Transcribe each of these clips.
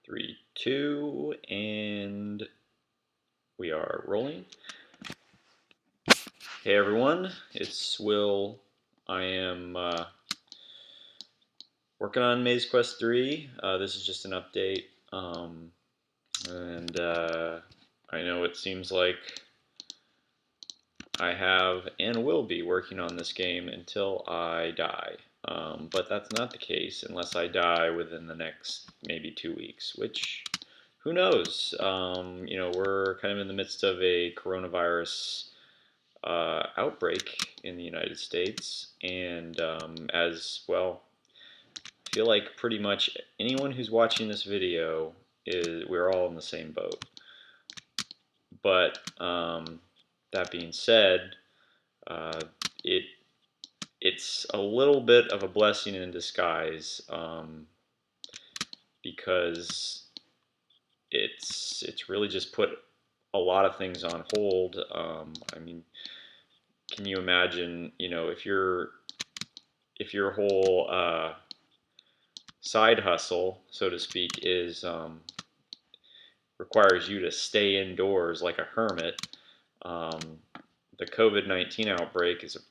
3, 2, and we are rolling. Hey everyone, it's Will. I am working on MazeQuest 3. This is just an update, and I know it seems like I have and will be working on this game until I die. But that's not the case unless I die within the next maybe 2 weeks, which who knows? We're kind of in the midst of a coronavirus outbreak in the United States, and as well, I feel like pretty much anyone who's watching this video we're all in the same boat. But that being said, uh, it it's a little bit of a blessing in disguise, because it's really just put a lot of things on hold. I mean, can you imagine, if your whole side hustle, so to speak, is requires you to stay indoors like a hermit? Um, the COVID-19 outbreak is a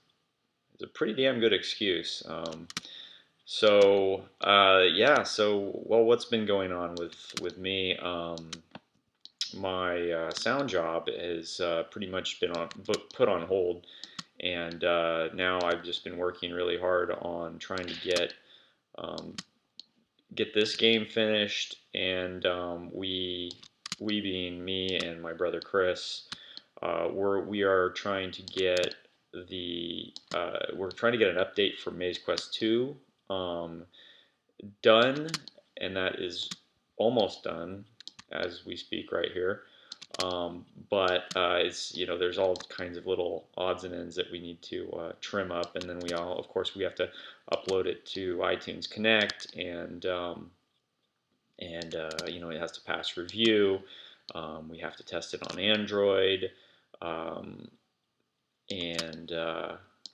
pretty damn good excuse. Well, what's been going on with me? My sound job has pretty much been put on hold, and now I've just been working really hard on trying to um, get this game finished, and we being me and my brother Chris, we are trying to get we're trying to get an update for MazeQuest 2 done, and that is almost done as we speak right here. But it's there's all kinds of little odds and ends that we need to trim up, and then of course we have to upload it to iTunes Connect, and it has to pass review. We have to test it on Android, um, and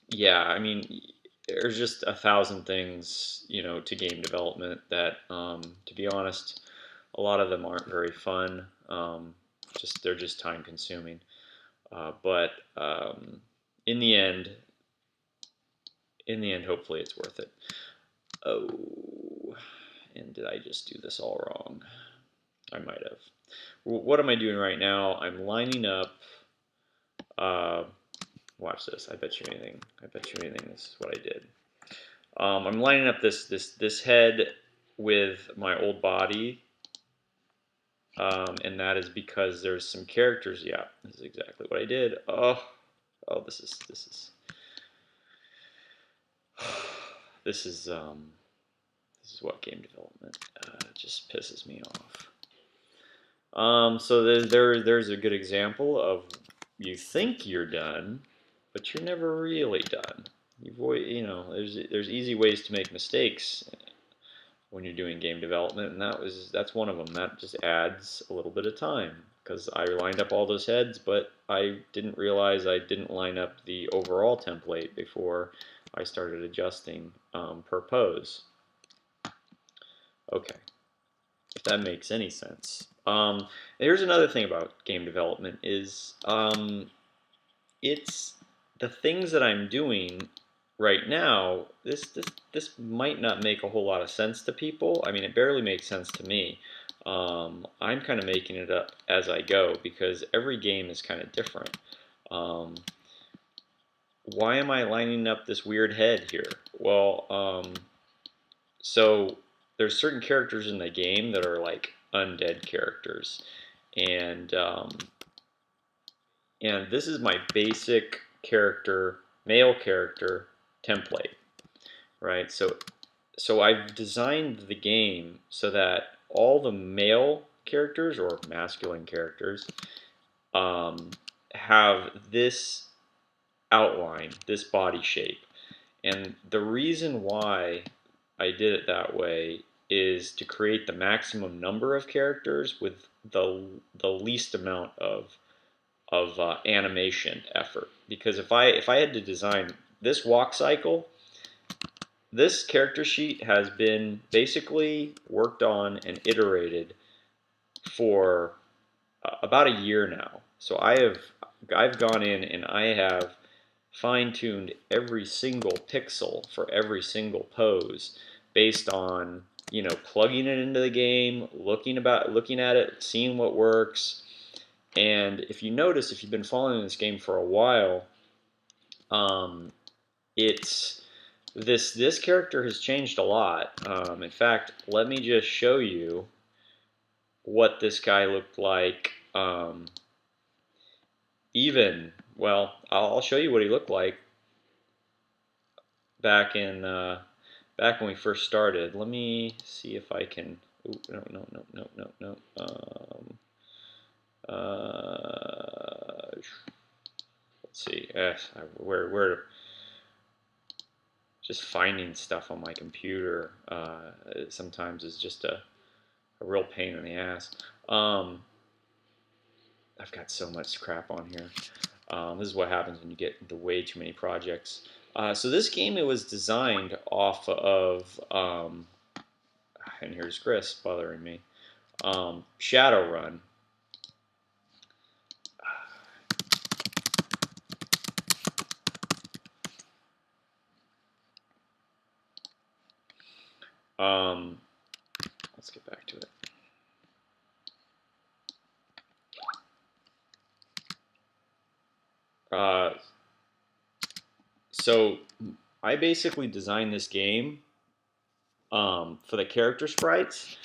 yeah, I mean, there's just 1,000 things, to game development that, to be honest, a lot of them aren't very fun. They're just time consuming. But in the end, hopefully it's worth it. Oh, and did I just do this all wrong? I might have. What am I doing right now? I'm lining up. Watch this. I bet you anything. This is what I did. I'm lining up this head with my old body, and that is because there's some characters. Yeah, this is exactly what I did. Oh, this is this is what game development just pisses me off. So there's a good example of you think you're done, but you're never really done. There's easy ways to make mistakes when you're doing game development, and that's one of them. That just adds a little bit of time, because I lined up all those heads, but I didn't realize I didn't line up the overall template before I started adjusting per pose. Okay, if that makes any sense. Here's another thing about game development is it's the things that I'm doing right now. This might not make a whole lot of sense to people. I mean, it barely makes sense to me. I'm kind of making it up as I go, because every game is kind of different. Why am I lining up this weird head here? Well, so there's certain characters in the game that are like undead characters, and this is my basic character, male character template, right? So I've designed the game so that all the male characters, or masculine characters, have this outline, this body shape. And the reason why I did it that way is to create the maximum number of characters with the least amount of animation effort. Because if I had to design this walk cycle, this character sheet has been basically worked on and iterated for about a year now. So I've gone in and I have fine-tuned every single pixel for every single pose based on, you know, plugging it into the game, looking at it, seeing what works. And if you notice, if you've been following this game for a while, it's this character has changed a lot. In fact, let me just show you what this guy looked like. Well, I'll show you what he looked like back back when we first started. Let me see if I can. Ooh, no. Let's see. Where? Just finding stuff on my computer sometimes is just a real pain in the ass. I've got so much crap on here. This is what happens when you get into way too many projects. So this game, it was designed off of, and here's Chris bothering me, Shadowrun. Let's get back to it. So I basically designed this game for the character sprites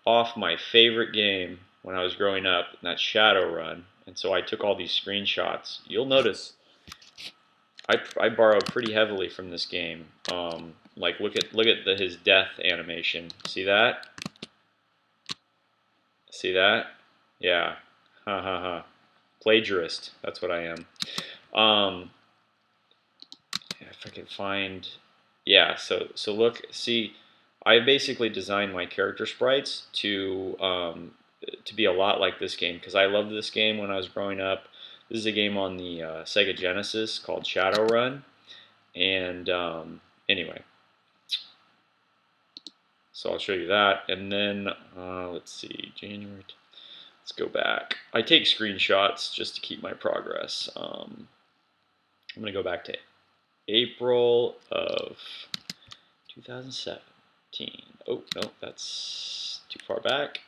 off my favorite game when I was growing up, and that's Shadowrun. And so I took all these screenshots. You'll notice I borrowed pretty heavily from this game. Like look at his death animation. See that? See that? Yeah. Ha ha ha. Plagiarist. That's what I am. If I can find, yeah. So look, see, I basically designed my character sprites to be a lot like this game because I loved this game when I was growing up. This is a game on the Sega Genesis called Shadowrun, and anyway, so I'll show you that, and then let's see, January. Let's go back. I take screenshots just to keep my progress. I'm gonna go back to April of 2017. Oh, no, that's too far back.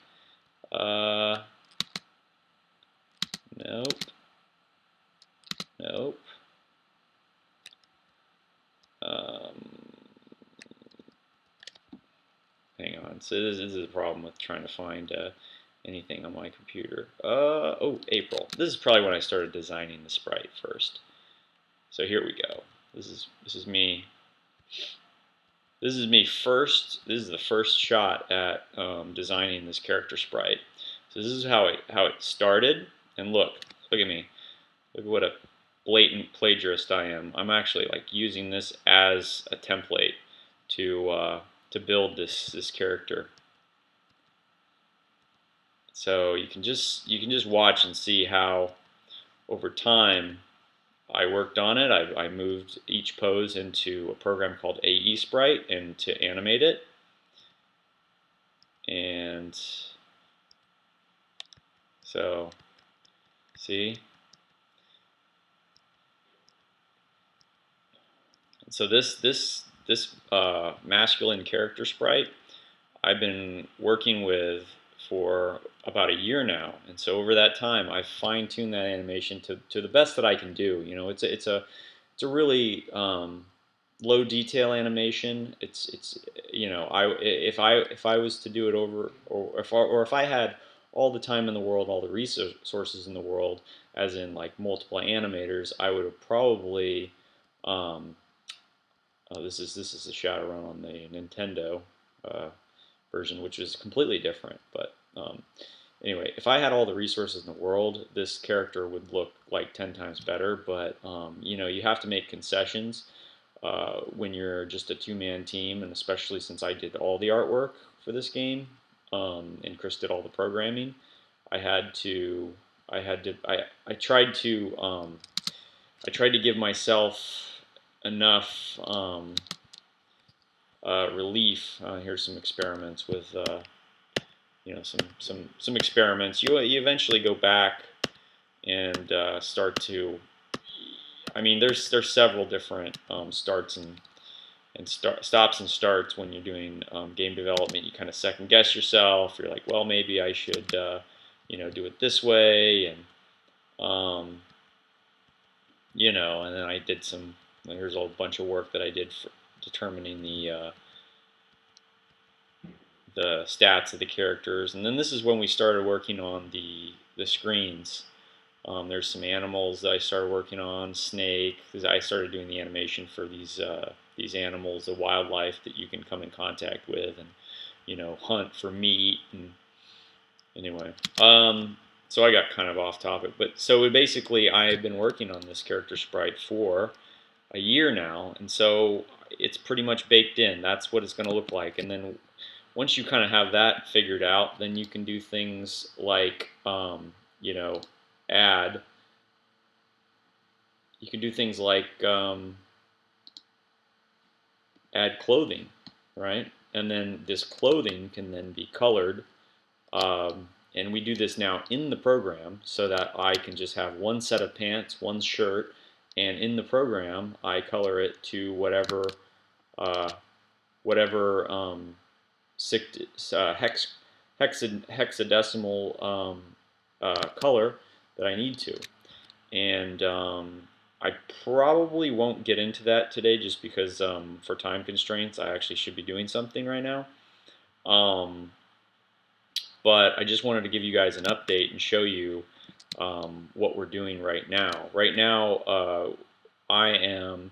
Nope. Nope. Hang on. So this is a problem with trying to find anything on my computer. Oh, April. This is probably when I started designing the sprite first. So here we go. This is me. This is me first. This is the first shot at designing this character sprite. So this is how it started. And look at me. Look at what a blatant plagiarist I am. I'm actually like using this as a template to build this character. So you can just watch and see how over time I worked on it. I moved each pose into a program called AE Sprite and to animate it. And so, see? So this masculine character sprite I've been working with for about a year now, and so over that time I've fine-tuned that animation to the best that I can do. You know, it's a really low detail animation. It's you know, if I was to do it over, or if I had all the time in the world, all the resources in the world, as in like multiple animators, I would have probably this is a Shadowrun on the Nintendo version, which is completely different. But anyway, if I had all the resources in the world, this character would look like 10 times better. But you know, you have to make concessions when you're just a two-man team, and especially since I did all the artwork for this game and Chris did all the programming, I tried to give myself enough relief. Here's some experiments with you know, some experiments. You eventually go back and start to. I mean, there's several different starts and stops and starts when you're doing game development. You kind of second guess yourself. You're like, well, maybe I should, you know, do it this way, and you know, and then I did some. Here's a whole bunch of work that I did for determining the stats of the characters, and then this is when we started working on the screens. There's some animals that I started working on, snake, because I started doing the animation for these animals, the wildlife that you can come in contact with, and you know, hunt for meat. And anyway, so I got kind of off topic, but so basically, I've been working on this character sprite for a year now, and so it's pretty much baked in. That's what it's going to look like, and then once you kind of have that figured out, then you can do things like, you know, add. You can do things like add clothing, right? And then this clothing can then be colored. And we do this now in the program so that I can just have one set of pants, one shirt, and in the program I color it to whatever uh, whatever hexadecimal color that I need to. And I probably won't get into that today just because for time constraints I actually should be doing something right now. Um, but I just wanted to give you guys an update and show you what we're doing right now. Right now I am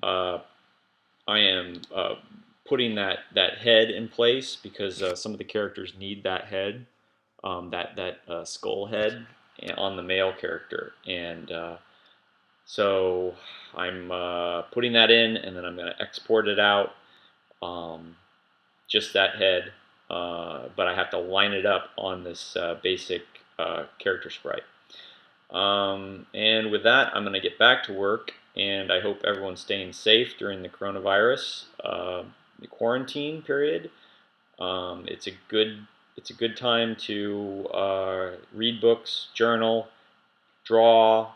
uh, putting that head in place because some of the characters need that head, that skull head on the male character, and so I'm putting that in, and then I'm going to export it out, just that head, but I have to line it up on this basic character sprite. And with that, I'm going to get back to work, and I hope everyone's staying safe during the coronavirus, the quarantine period. It's a good time to read books, journal, draw.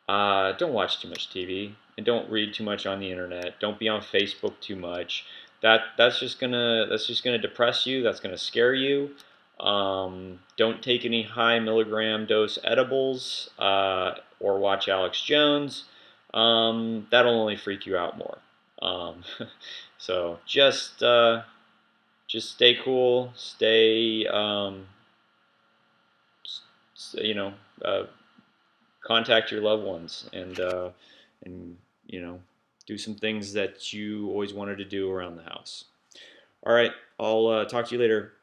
Don't watch too much TV, and don't read too much on the internet. Don't be on Facebook too much. That's just gonna depress you. That's gonna scare you. Don't take any high milligram dose edibles or watch Alex Jones. That'll only freak you out more. So just stay cool. Stay you know. Contact your loved ones and you know, do some things that you always wanted to do around the house. All right, I'll talk to you later.